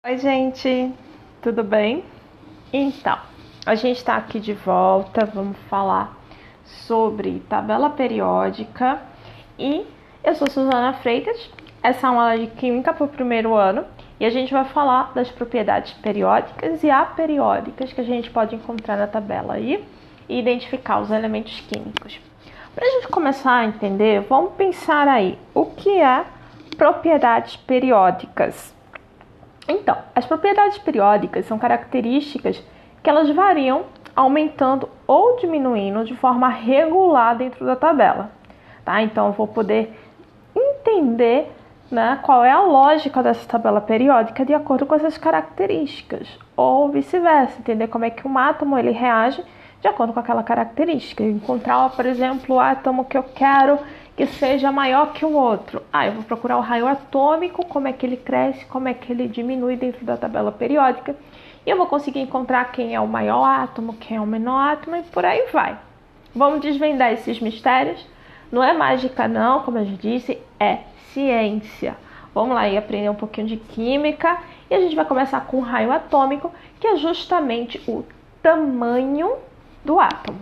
Oi, gente, tudo bem? Então, a gente está aqui de volta, vamos falar sobre tabela periódica e eu sou Suzana Freitas, essa é uma aula de Química para o primeiro ano e a gente vai falar das propriedades periódicas e aperiódicas que a gente pode encontrar na tabela aí e identificar os elementos químicos. Para a gente começar a entender, vamos pensar aí, o que é propriedades periódicas? Então, as propriedades periódicas são características que elas variam aumentando ou diminuindo de forma regular dentro da tabela. Tá? Então, eu vou poder entender, né, qual é a lógica dessa tabela periódica de acordo com essas características, ou vice-versa, entender como é que um átomo ele reage de acordo com aquela característica. Encontrar, por exemplo, o átomo que eu quero que seja maior que o outro. Eu vou procurar o raio atômico, como é que ele cresce, como é que ele diminui dentro da tabela periódica. E eu vou conseguir encontrar quem é o maior átomo, quem é o menor átomo e por aí vai. Vamos desvendar esses mistérios? Não é mágica não, como eu já disse, é ciência. Vamos lá e aprender um pouquinho de química. E a gente vai começar com o raio atômico, que é justamente o tamanho do átomo.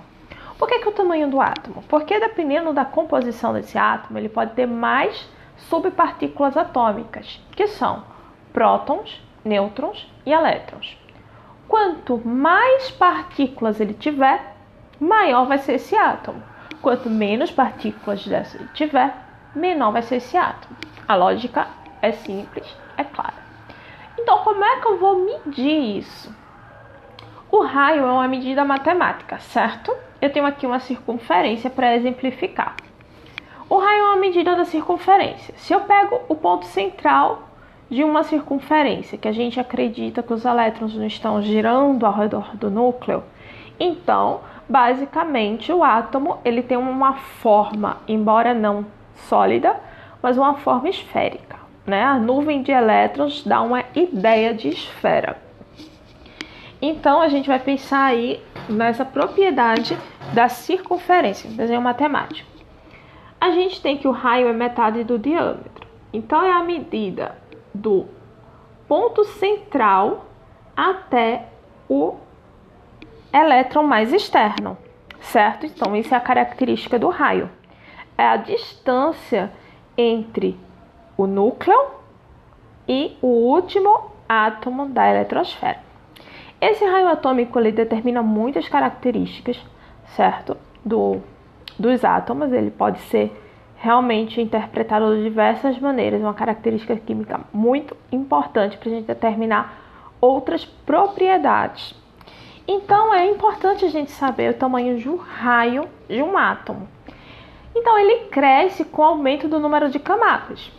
Por que o tamanho do átomo? Porque dependendo da composição desse átomo, ele pode ter mais subpartículas atômicas, que são prótons, nêutrons e elétrons. Quanto mais partículas ele tiver, maior vai ser esse átomo. Quanto menos partículas dessas ele tiver, menor vai ser esse átomo. A lógica é simples, é clara. Então, como é que eu vou medir isso? O raio é uma medida matemática, certo? Eu tenho aqui uma circunferência para exemplificar. O raio é uma medida da circunferência. Se eu pego o ponto central de uma circunferência, que a gente acredita que os elétrons não estão girando ao redor do núcleo, então, basicamente, o átomo ele tem uma forma, embora não sólida, mas uma forma esférica, né? A nuvem de elétrons dá uma ideia de esfera. Então, a gente vai pensar aí nessa propriedade da circunferência, desenho matemático. A gente tem que o raio é metade do diâmetro. Então, é a medida do ponto central até o elétron mais externo, certo? Então, isso é a característica do raio. É a distância entre o núcleo e o último átomo da eletrosfera. Esse raio atômico ele determina muitas características, certo? Dos átomos. Ele pode ser realmente interpretado de diversas maneiras. Uma característica química muito importante para a gente determinar outras propriedades. Então, é importante a gente saber o tamanho de um raio de um átomo. Então, ele cresce com o aumento do número de camadas.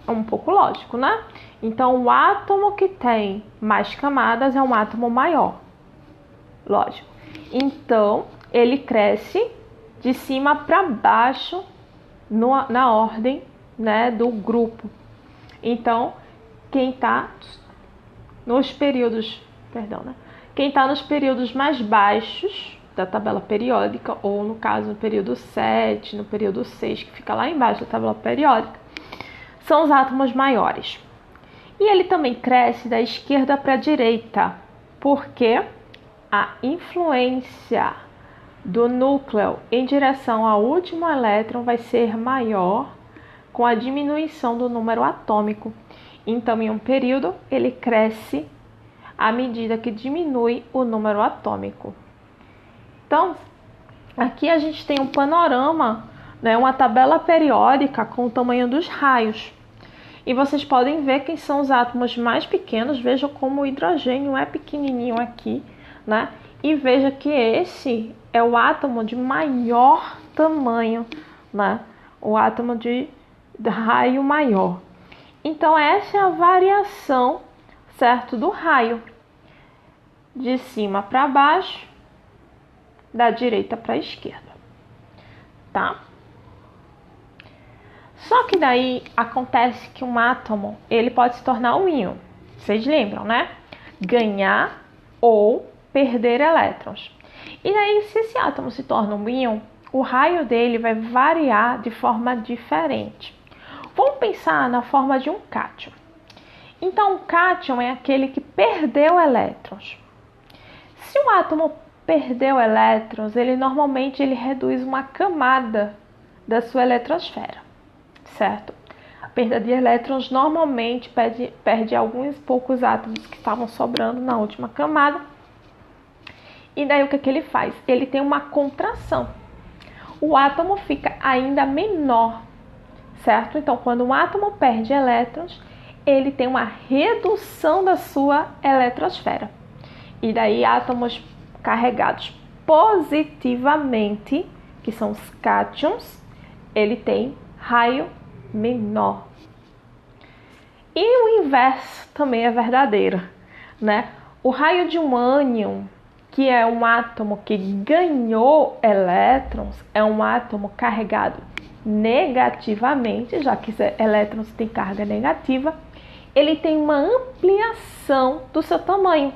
É um pouco lógico, né? Então, o átomo que tem mais camadas é um átomo maior. Lógico. Então, ele cresce de cima para baixo na ordem, né, do grupo. Então, quem está nos períodos, quem está nos períodos mais baixos da tabela periódica, ou no caso no período 7, no período 6, que fica lá embaixo da tabela periódica, são os átomos maiores. E ele também cresce da esquerda para a direita, porque a influência do núcleo em direção ao último elétron vai ser maior com a diminuição do número atômico. Então, em um período, ele cresce à medida que diminui o número atômico. Então, aqui a gente tem um panorama, né, uma tabela periódica com o tamanho dos raios. E vocês podem ver quem são os átomos mais pequenos. Vejam como o hidrogênio é pequenininho aqui, né? E veja que esse é o átomo de maior tamanho, né? O átomo de raio maior. Então, essa é a variação, certo, do raio. De cima para baixo, da direita para a esquerda, tá? Só que daí acontece que um átomo, ele pode se tornar um íon. Vocês lembram, né? Ganhar ou perder elétrons. E daí, se esse átomo se torna um íon, o raio dele vai variar de forma diferente. Vamos pensar na forma de um cátion. Então, o cátion é aquele que perdeu elétrons. Se um átomo perdeu elétrons, ele normalmente reduz uma camada da sua eletrosfera, certo? A perda de elétrons normalmente perde alguns poucos átomos que estavam sobrando na última camada. E daí o que ele faz? Ele tem uma contração. O átomo fica ainda menor, certo? Então, quando um átomo perde elétrons, ele tem uma redução da sua eletrosfera. E daí átomos carregados positivamente, que são os cátions, ele tem raio menor. E o inverso também é verdadeiro, né? O raio de um ânion, que é um átomo que ganhou elétrons, é um átomo carregado negativamente, já que elétrons têm carga negativa, ele tem uma ampliação do seu tamanho.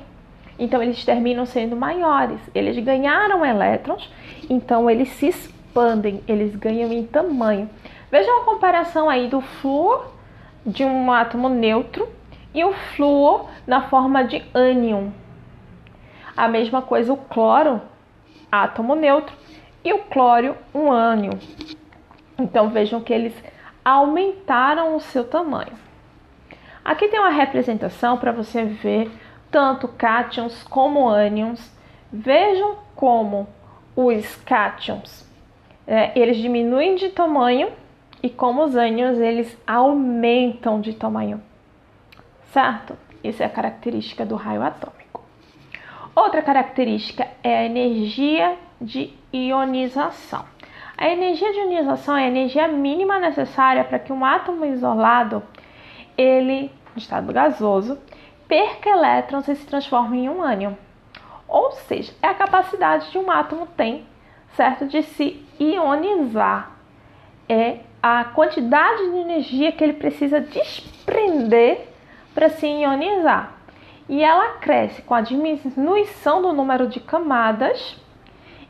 Então, eles terminam sendo maiores. Eles ganharam elétrons, então eles se expandem, eles ganham em tamanho. Veja uma comparação aí do flúor de um átomo neutro e o flúor na forma de ânion. A mesma coisa o cloro, átomo neutro, e o clório, um ânion. Então, vejam que eles aumentaram o seu tamanho. Aqui tem uma representação para você ver tanto cátions como ânions. Vejam como os cátions eles diminuem de tamanho e como os ânions eles aumentam de tamanho, certo? Essa é a característica do raio atômico. Outra característica é a energia de ionização. A energia de ionização é a energia mínima necessária para que um átomo isolado, ele, em estado gasoso, perca elétrons e se transforme em um ânion. Ou seja, é a capacidade que um átomo tem, certo, de se ionizar. É a quantidade de energia que ele precisa desprender para se ionizar. E ela cresce com a diminuição do número de camadas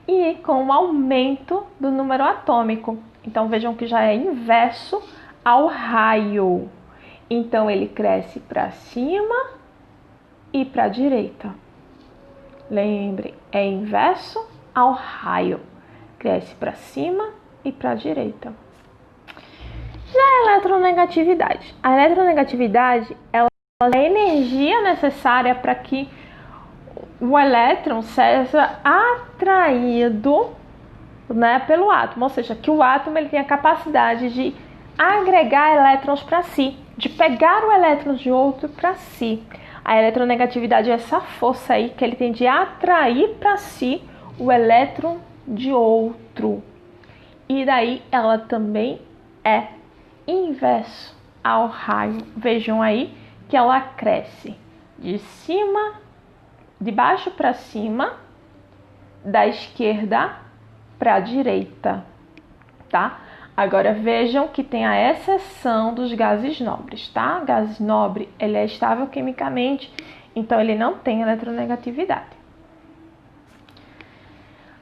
e com o aumento do número atômico. Então, vejam que já é inverso ao raio. Então, ele cresce para cima e para a direita. Lembre, é inverso ao raio. Cresce para cima e para a direita. Já a eletronegatividade. A eletronegatividade ela é a energia necessária para que o elétron seja atraído, né, pelo átomo. Ou seja, que o átomo ele tem a capacidade de agregar elétrons para si, de pegar o elétron de outro para si. A eletronegatividade é essa força aí que ele tem de atrair para si o elétron de outro. E daí ela também é inverso ao raio. Vejam aí que ela cresce de baixo para cima, da esquerda para a direita, tá? Agora vejam que tem a exceção dos gases nobres, tá? Gás nobre, ele é estável quimicamente, então ele não tem eletronegatividade.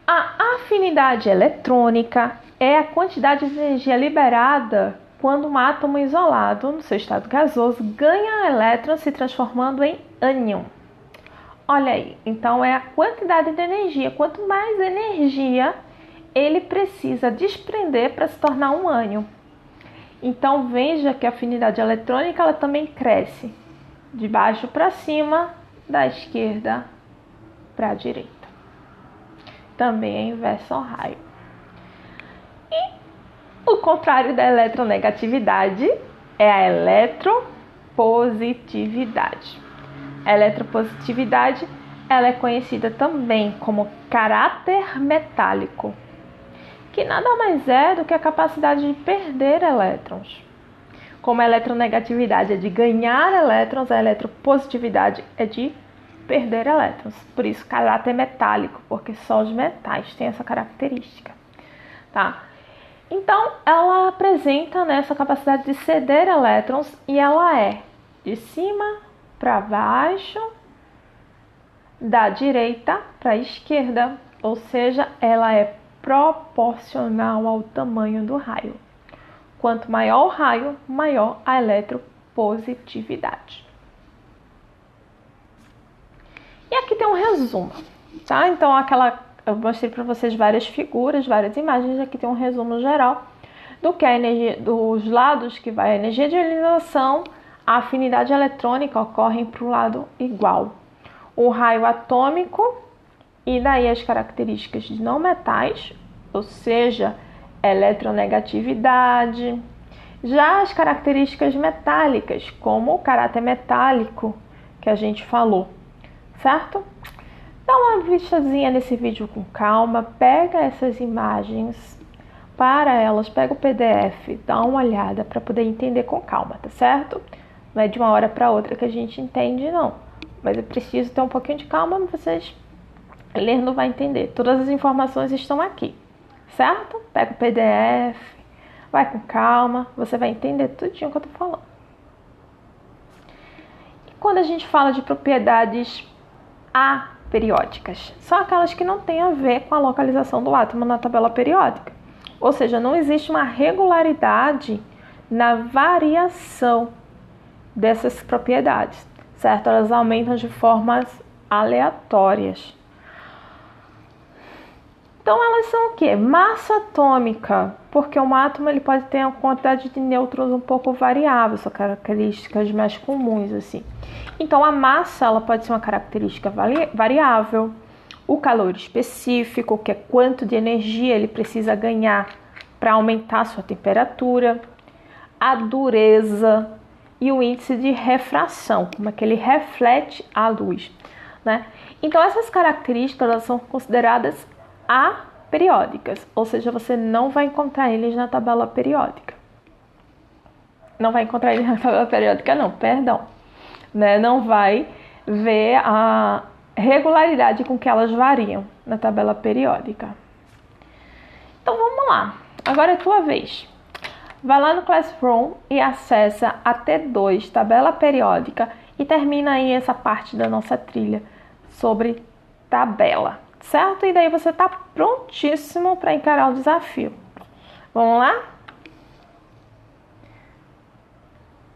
A afinidade eletrônica é a quantidade de energia liberada quando um átomo isolado, no seu estado gasoso, ganha elétrons se transformando em ânion. Olha aí, então é a quantidade de energia. Quanto mais energia ele precisa desprender para se tornar um ânion. Então veja que a afinidade eletrônica ela também cresce de baixo para cima, da esquerda para a direita. Também é inverso ao raio. E o contrário da eletronegatividade é a eletropositividade. A eletropositividade ela é conhecida também como caráter metálico, que nada mais é do que a capacidade de perder elétrons. Como a eletronegatividade é de ganhar elétrons, a eletropositividade é de perder elétrons. Por isso, caráter metálico, porque só os metais têm essa característica, tá? Então, ela apresenta essa capacidade de ceder elétrons e ela é de cima para baixo, da direita para a esquerda, ou seja, ela é proporcional ao tamanho do raio. Quanto maior o raio, maior a eletropositividade. resumo, tá? Então, eu mostrei para vocês várias figuras, várias imagens, aqui tem um resumo geral do que a energia, dos lados que vai a energia de ionização, a afinidade eletrônica ocorrem para o lado igual. O raio atômico e daí as características de não metais, ou seja, eletronegatividade. Já as características metálicas, como o caráter metálico que a gente falou, certo? Dá uma vistazinha nesse vídeo com calma, pega essas imagens para elas, pega o PDF, dá uma olhada para poder entender com calma, tá certo? Não é de uma hora para outra que a gente entende, não. Mas é preciso ter um pouquinho de calma, vocês lendo vai entender. Todas as informações estão aqui, certo? Pega o PDF, vai com calma, você vai entender tudinho que eu tô falando. E quando a gente fala de propriedades aperiódicas, são aquelas que não têm a ver com a localização do átomo na tabela periódica. Ou seja, não existe uma regularidade na variação dessas propriedades, certo? Elas aumentam de formas aleatórias. Então, elas são o quê? Massa atômica, porque um átomo ele pode ter uma quantidade de nêutrons um pouco variável, são características mais comuns, assim. Então, a massa ela pode ser uma característica variável, o calor específico, que é quanto de energia ele precisa ganhar para aumentar a sua temperatura, a dureza e o índice de refração, como é que ele reflete a luz, né? Então, essas características elas são consideradas aperiódicas, ou seja, você não vai encontrar eles na tabela periódica. Não vai encontrar eles na tabela periódica, não, perdão. Né? Não vai ver a regularidade com que elas variam na tabela periódica. Então, vamos lá. Agora é a tua vez. Vai lá no Classroom e acessa a T2, tabela periódica, e termina aí essa parte da nossa trilha sobre tabela, certo? E daí você está prontíssimo para encarar o desafio. Vamos lá?